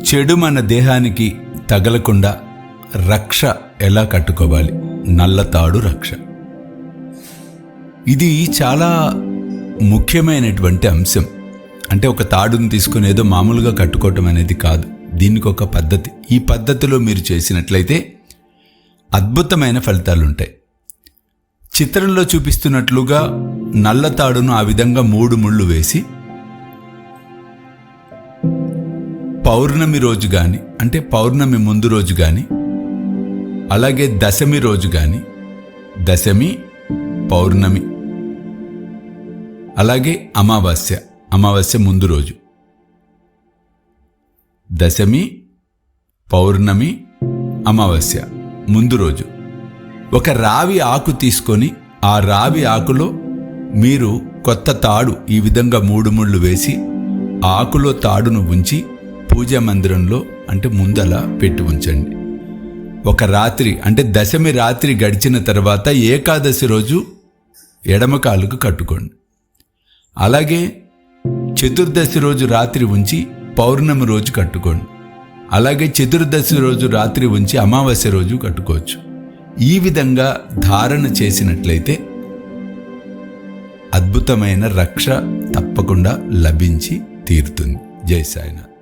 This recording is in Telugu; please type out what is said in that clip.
చెడు మన దేహానికి తగలకుండా రక్ష ఎలా కట్టుకోవాలి? నల్ల తాడు రక్ష. ఇది చాలా ముఖ్యమైనటువంటి అంశం. అంటే ఒక తాడును తీసుకుని ఏదో మామూలుగా కట్టుకోవటం అనేది కాదు. దీనికి ఒక పద్ధతి. ఈ పద్ధతిలో మీరు చేసినట్లయితే అద్భుతమైన ఫలితాలుంటాయి. చిత్రంలో చూపిస్తున్నట్లుగా నల్ల తాడును ఆ విధంగా 3 ముళ్ళు వేసి పౌర్ణమి రోజు కానీ, అంటే పౌర్ణమి ముందు రోజు కానీ, అలాగే దశమి రోజు కానీ, దశమి, పౌర్ణమి, అలాగే అమావాస్య ముందు రోజు, దశమి, పౌర్ణమి, అమావాస్య ముందు రోజు ఒక రావి ఆకు తీసుకొని ఆ రావి ఆకులో మీరు కొత్త తాడు ఈ విధంగా 3 ముళ్ళు వేసి ఆకులో తాడును ఉంచి పూజా మందిరంలో అంటే ముందల పెట్టి ఉంచండి. ఒక రాత్రి అంటే దశమి రాత్రి గడిచిన తర్వాత ఏకాదశి రోజు ఎడమ కాలుకు కట్టుకోండి. అలాగే చతుర్దశి రోజు రాత్రి ఉంచి పౌర్ణమి రోజు కట్టుకోండి. అలాగే చతుర్దశి రోజు రాత్రి ఉంచి అమావాస్య రోజు కట్టుకోవచ్చు. ఈ విధంగా ధారణ చేసినట్లయితే అద్భుతమైన రక్ష తప్పకుండా లభించి తీరుతుంది. జై సాయినాథ్.